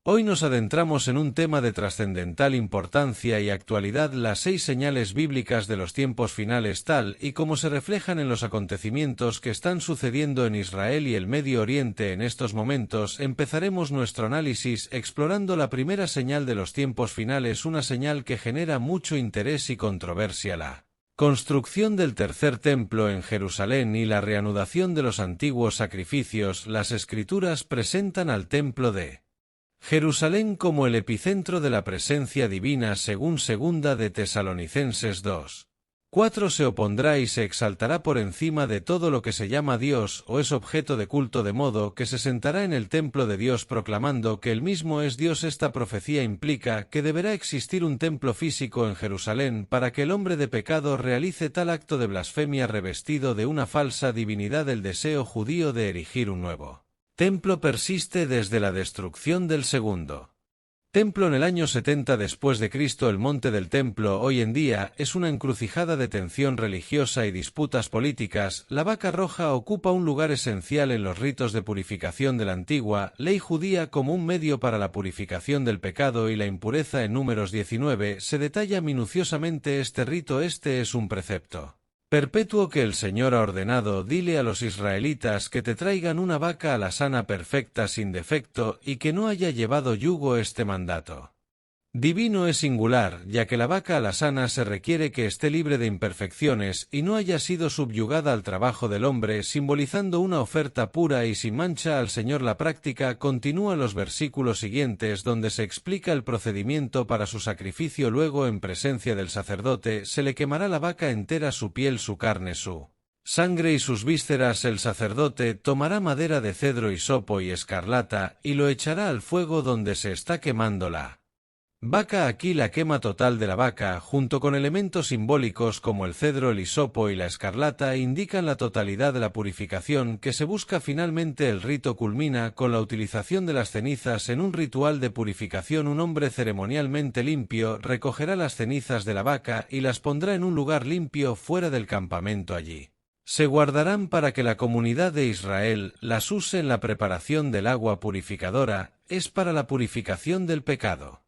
Hoy nos adentramos en un tema de trascendental importancia y actualidad: las 6 señales bíblicas de los tiempos finales tal y como se reflejan en los acontecimientos que están sucediendo en Israel y el Medio Oriente en estos momentos. Empezaremos nuestro análisis explorando la primera señal de los tiempos finales, una señal que genera mucho interés y controversia: la construcción del tercer templo en Jerusalén y la reanudación de los antiguos sacrificios. Las Escrituras presentan al templo de Jerusalén como el epicentro de la presencia divina, según Segunda de Tesalonicenses 2:4. Se opondrá y se exaltará por encima de todo lo que se llama Dios o es objeto de culto, de modo que se sentará en el templo de Dios proclamando que él mismo es Dios. Esta profecía implica que deberá existir un templo físico en Jerusalén para que el hombre de pecado realice tal acto de blasfemia revestido de una falsa divinidad. El deseo judío de erigir un nuevo templo persiste desde la destrucción del segundo templo en el año 70 después de Cristo. El monte del templo hoy en día es una encrucijada de tensión religiosa y disputas políticas. La vaca roja ocupa un lugar esencial en los ritos de purificación de la antigua ley judía como un medio para la purificación del pecado y la impureza. En Números 19 se detalla minuciosamente este rito. Este es un precepto perpetuo que el Señor ha ordenado: dile a los israelitas que te traigan una vaca alazana perfecta sin defecto y que no haya llevado yugo. Este mandato divino es singular, ya que la vaca alazana se requiere que esté libre de imperfecciones y no haya sido subyugada al trabajo del hombre, simbolizando una oferta pura y sin mancha al Señor. La práctica continúa los versículos siguientes, donde se explica el procedimiento para su sacrificio. Luego, en presencia del sacerdote, se le quemará la vaca entera, su piel, su carne, su sangre y sus vísceras. El sacerdote tomará madera de cedro, hisopo y escarlata y lo echará al fuego donde se está quemando la vaca. Aquí la quema total de la vaca, junto con elementos simbólicos como el cedro, el hisopo y la escarlata, indican la totalidad de la purificación que se busca. Finalmente, el rito culmina con la utilización de las cenizas en un ritual de purificación. Un hombre ceremonialmente limpio recogerá las cenizas de la vaca y las pondrá en un lugar limpio fuera del campamento. Allí se guardarán para que la comunidad de Israel las use en la preparación del agua purificadora. Es para la purificación del pecado.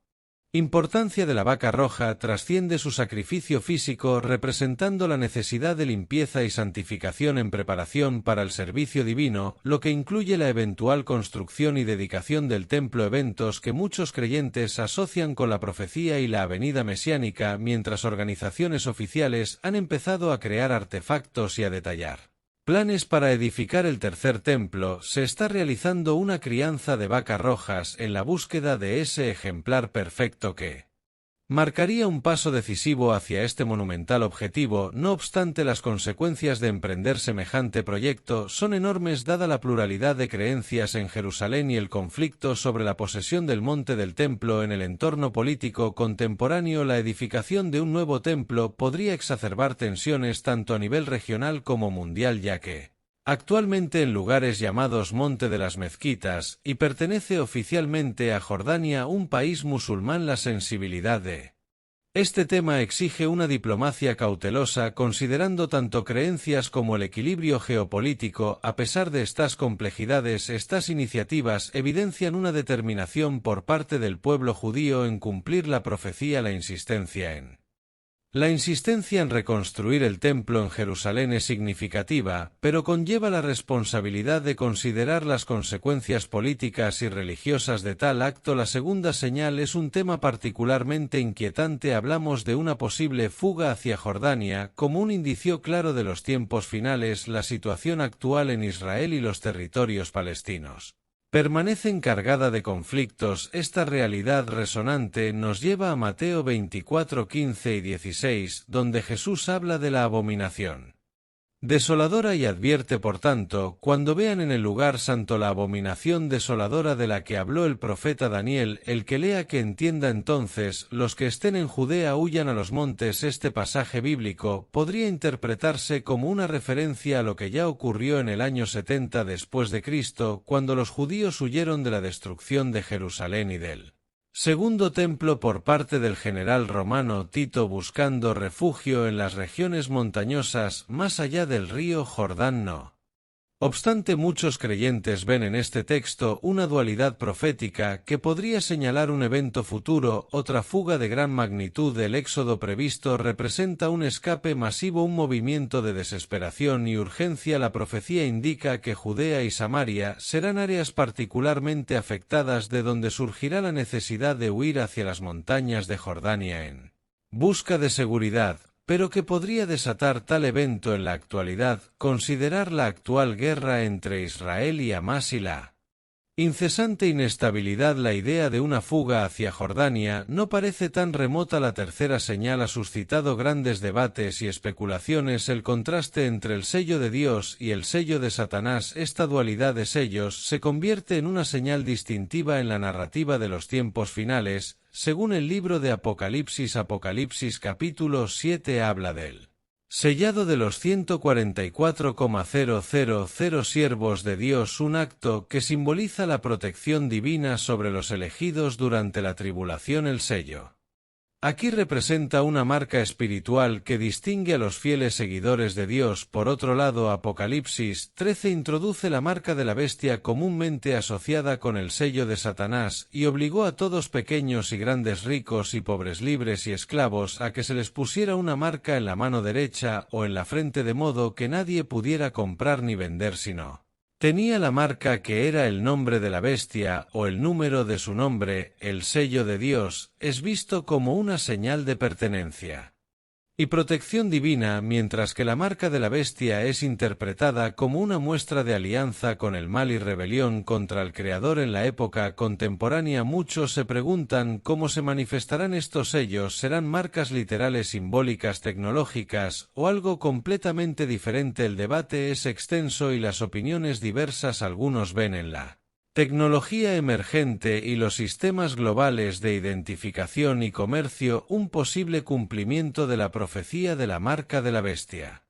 Importancia de la vaca roja trasciende su sacrificio físico, representando la necesidad de limpieza y santificación en preparación para el servicio divino, lo que incluye la eventual construcción y dedicación del templo, eventos que muchos creyentes asocian con la profecía y la venida mesiánica, mientras organizaciones oficiales han empezado a crear artefactos y a detallar planes para edificar el tercer templo. Se está realizando una crianza de vacas rojas en la búsqueda de ese ejemplar perfecto que marcaría un paso decisivo hacia este monumental objetivo. No obstante, las consecuencias de emprender semejante proyecto son enormes dada la pluralidad de creencias en Jerusalén y el conflicto sobre la posesión del monte del templo. En el entorno político contemporáneo, la edificación de un nuevo templo podría exacerbar tensiones tanto a nivel regional como mundial, ya que actualmente en lugares llamados Monte de las Mezquitas, y pertenece oficialmente a Jordania, un país musulmán. La sensibilidad de este tema exige una diplomacia cautelosa, considerando tanto creencias como el equilibrio geopolítico. A pesar de estas complejidades, estas iniciativas evidencian una determinación por parte del pueblo judío en cumplir la profecía. La insistencia en reconstruir el templo en Jerusalén es significativa, pero conlleva la responsabilidad de considerar las consecuencias políticas y religiosas de tal acto. La segunda señal es un tema particularmente inquietante. Hablamos de una posible fuga hacia Jordania como un indicio claro de los tiempos finales. La situación actual en Israel y los territorios palestinos permanecen cargada de conflictos. Esta realidad resonante nos lleva a Mateo 24:15 y 16, donde Jesús habla de la abominación desoladora y advierte: por tanto, cuando vean en el lugar santo la abominación desoladora de la que habló el profeta Daniel, el que lea que entienda. Entonces, los que estén en Judea huyan a los montes. Este pasaje bíblico podría interpretarse como una referencia a lo que ya ocurrió en el año 70 después de Cristo, cuando los judíos huyeron de la destrucción de Jerusalén y del segundo templo por parte del general romano Tito, buscando refugio en las regiones montañosas más allá del río Jordán. No Obstante, muchos creyentes ven en este texto una dualidad profética que podría señalar un evento futuro. Otra fuga de gran magnitud del éxodo previsto representa un escape masivo, un movimiento de desesperación y urgencia. La profecía indica que Judea y Samaria serán áreas particularmente afectadas, de donde surgirá la necesidad de huir hacia las montañas de Jordania en busca de seguridad. Pero que podría desatar tal evento en la actualidad. Considerar la actual guerra entre Israel y Hamás y la incesante inestabilidad. La idea de una fuga hacia Jordania no parece tan remota. La tercera señal ha suscitado grandes debates y especulaciones. El contraste entre el sello de Dios y el sello de Satanás. Esta dualidad de sellos se convierte en una señal distintiva en la narrativa de los tiempos finales. Según el libro de Apocalipsis, Apocalipsis capítulo 7 habla del sellado de los 144,000 siervos de Dios, un acto que simboliza la protección divina sobre los elegidos durante la tribulación. El sello aquí representa una marca espiritual que distingue a los fieles seguidores de Dios. Por otro lado, Apocalipsis 13 introduce la marca de la bestia, comúnmente asociada con el sello de Satanás, y obligó a todos, pequeños y grandes, ricos y pobres, libres y esclavos, a que se les pusiera una marca en la mano derecha o en la frente, de modo que nadie pudiera comprar ni vender sino tenía la marca, que era el nombre de la bestia o el número de su nombre. El sello de Dios es visto como una señal de pertenencia y protección divina, mientras que la marca de la bestia es interpretada como una muestra de alianza con el mal y rebelión contra el Creador. En la época contemporánea muchos se preguntan cómo se manifestarán estos sellos. ¿Serán marcas literales, simbólicas, tecnológicas o algo completamente diferente? El debate es extenso y las opiniones diversas. Algunos ven en la tecnología emergente y los sistemas globales de identificación y comercio un posible cumplimiento de la profecía de la marca de la bestia.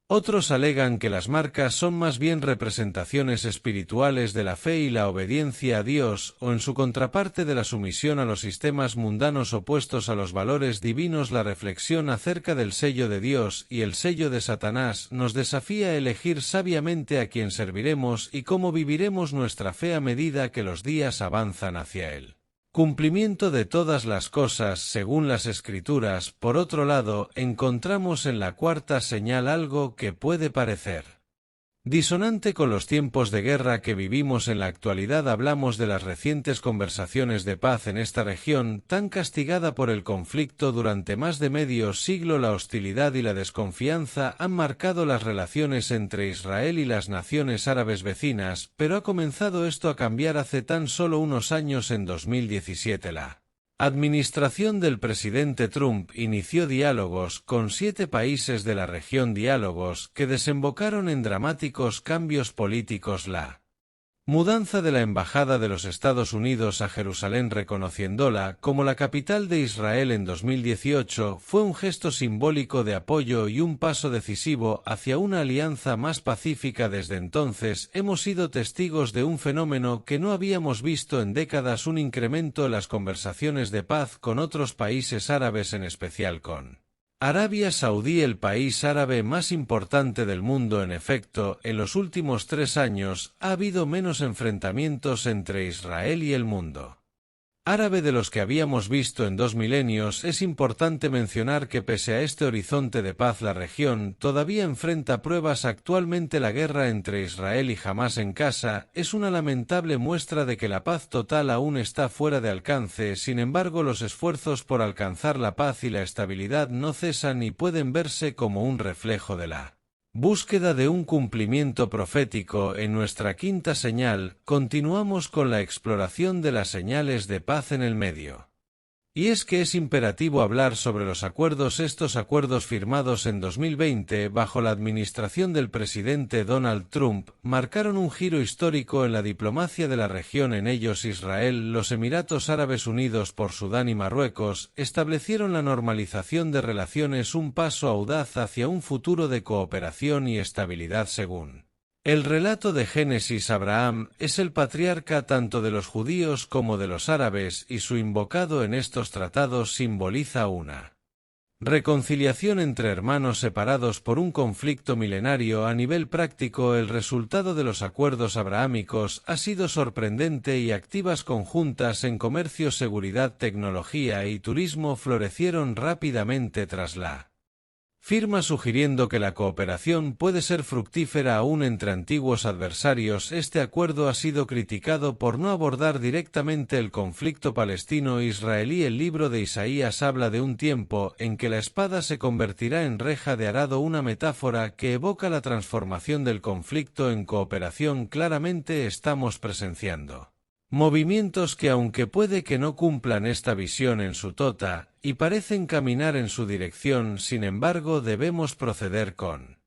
Otros alegan que las marcas son más bien representaciones espirituales de la fe y la obediencia a Dios, o en su contraparte de la sumisión a los sistemas mundanos opuestos a los valores divinos. La reflexión acerca del sello de Dios y el sello de Satanás nos desafía a elegir sabiamente a quién serviremos y cómo viviremos nuestra fe a medida que los días avanzan hacia él cumplimiento de todas las cosas según las Escrituras. Por otro lado, encontramos en la cuarta señal algo que puede parecer disonante con los tiempos de guerra que vivimos en la actualidad. Hablamos de las recientes conversaciones de paz en esta región, tan castigada por el conflicto durante más de medio siglo. La hostilidad y la desconfianza han marcado las relaciones entre Israel y las naciones árabes vecinas, pero ha comenzado esto a cambiar hace tan solo unos años. En 2017 la administración del presidente Trump inició diálogos con 7 países de la región, diálogos que desembocaron en dramáticos cambios políticos. La mudanza de la embajada de los Estados Unidos a Jerusalén, reconociéndola como la capital de Israel en 2018, fue un gesto simbólico de apoyo y un paso decisivo hacia una alianza más pacífica. Desde entonces hemos sido testigos de un fenómeno que no habíamos visto en décadas: un incremento en las conversaciones de paz con otros países árabes, en especial con Arabia Saudí, el país árabe más importante del mundo. En efecto, en los últimos 3 años ha habido menos enfrentamientos entre Israel y el mundo árabe de los que habíamos visto en 2 milenios. Es importante mencionar que pese a este horizonte de paz, la región todavía enfrenta pruebas. Actualmente la guerra entre Israel y Hamás en Gaza es una lamentable muestra de que la paz total aún está fuera de alcance. Sin embargo, los esfuerzos por alcanzar la paz y la estabilidad no cesan y pueden verse como un reflejo de la búsqueda de un cumplimiento profético. En nuestra quinta señal, continuamos con la exploración de las señales de paz en el medio. Y es que es imperativo hablar sobre los acuerdos. Estos acuerdos, firmados en 2020 bajo la administración del presidente Donald Trump, marcaron un giro histórico en la diplomacia de la región. En ellos, Israel, los Emiratos Árabes Unidos por Sudán y Marruecos establecieron la normalización de relaciones, un paso audaz hacia un futuro de cooperación y estabilidad. Según el relato de Génesis, Abraham es el patriarca tanto de los judíos como de los árabes, y su invocado en estos tratados simboliza una Reconciliación entre hermanos separados por un conflicto milenario. A nivel práctico, el resultado de los acuerdos abrahámicos ha sido sorprendente y activas conjuntas en comercio, seguridad, tecnología y turismo florecieron rápidamente tras la firma, sugiriendo que la cooperación puede ser fructífera aún entre antiguos adversarios. Este acuerdo ha sido criticado por no abordar directamente el conflicto palestino-israelí. El libro de Isaías habla de un tiempo en que la espada se convertirá en reja de arado, una metáfora que evoca la transformación del conflicto en cooperación. Claramente estamos presenciando movimientos que, aunque puede que no cumplan esta visión en su tota, y parecen caminar en su dirección, sin embargo debemos proceder con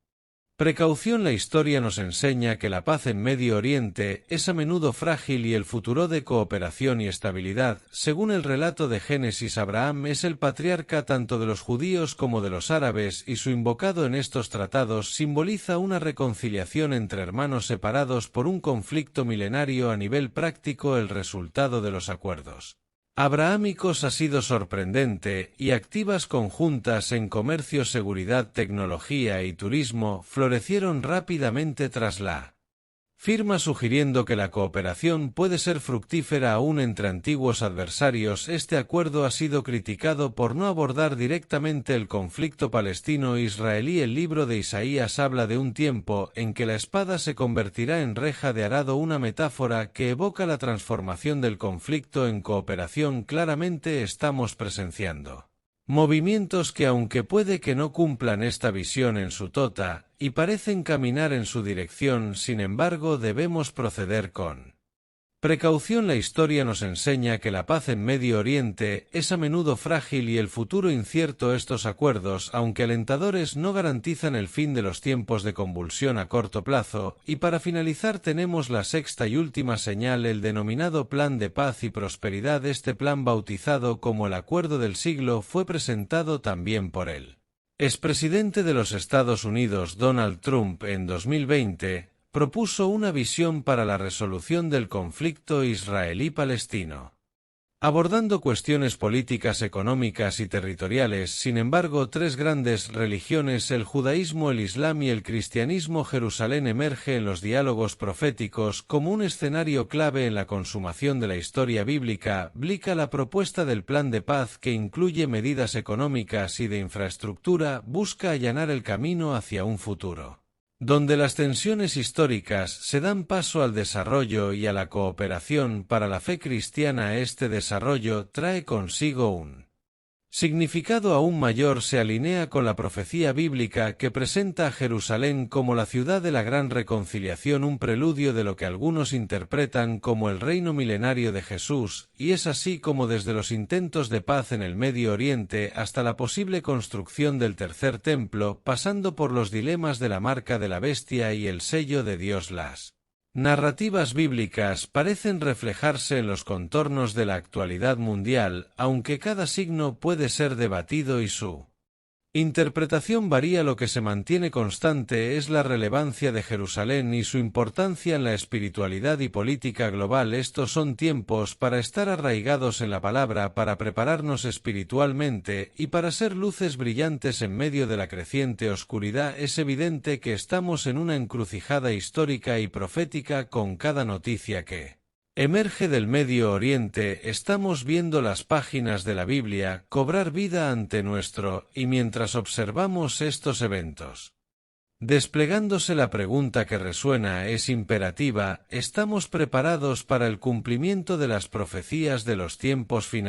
precaución. La historia nos enseña que la paz en Medio Oriente es a menudo frágil y el futuro de cooperación y estabilidad. Según el relato de Génesis, Abraham es el patriarca tanto de los judíos como de los árabes, y su invocado en estos tratados simboliza una reconciliación entre hermanos separados por un conflicto milenario. A nivel práctico, el resultado de los acuerdos abrahámicos ha sido sorprendente, y activas conjuntas en comercio, seguridad, tecnología y turismo florecieron rápidamente tras la firma, sugiriendo que la cooperación puede ser fructífera aún entre antiguos adversarios. Este acuerdo ha sido criticado por no abordar directamente el conflicto palestino-israelí. El libro de Isaías habla de un tiempo en que la espada se convertirá en reja de arado, una metáfora que evoca la transformación del conflicto en cooperación. Claramente estamos presenciando movimientos que, aunque puede que no cumplan esta visión en su tota, y parecen caminar en su dirección, sin embargo debemos proceder con precaución. La historia nos enseña que la paz en Medio Oriente es a menudo frágil y el futuro incierto. Estos acuerdos, aunque alentadores, no garantizan el fin de los tiempos de convulsión a corto plazo. Y para finalizar tenemos la sexta y última señal, el denominado Plan de Paz y Prosperidad. Este plan, bautizado como el Acuerdo del Siglo, fue presentado también por el expresidente de los Estados Unidos, Donald Trump, en 2020, propuso una visión para la resolución del conflicto israelí-palestino, abordando cuestiones políticas, económicas y territoriales. Sin embargo, tres grandes religiones, el judaísmo, el islam y el cristianismo, Jerusalén emerge en los diálogos proféticos como un escenario clave en la consumación de la historia bíblica. La propuesta del plan de paz, que incluye medidas económicas y de infraestructura, busca allanar el camino hacia un futuro donde las tensiones históricas se dan paso al desarrollo y a la cooperación. Para la fe cristiana, este desarrollo trae consigo un significado aún mayor. Se alinea con la profecía bíblica que presenta a Jerusalén como la ciudad de la gran reconciliación, un preludio de lo que algunos interpretan como el reino milenario de Jesús, y es así como desde los intentos de paz en el Medio Oriente hasta la posible construcción del tercer templo, pasando por los dilemas de la marca de la bestia y el sello de Dios, las narrativas bíblicas parecen reflejarse en los contornos de la actualidad mundial, aunque cada signo puede ser debatido y su interpretación varía. Lo que se mantiene constante es la relevancia de Jerusalén y su importancia en la espiritualidad y política global. Estos son tiempos para estar arraigados en la palabra, para prepararnos espiritualmente y para ser luces brillantes en medio de la creciente oscuridad. Es evidente que estamos en una encrucijada histórica y profética. Con cada noticia que emerge del Medio Oriente, estamos viendo las páginas de la Biblia cobrar vida ante nuestro, y mientras observamos estos eventos desplegándose, la pregunta que resuena es imperativa: ¿estamos preparados para el cumplimiento de las profecías de los tiempos finales?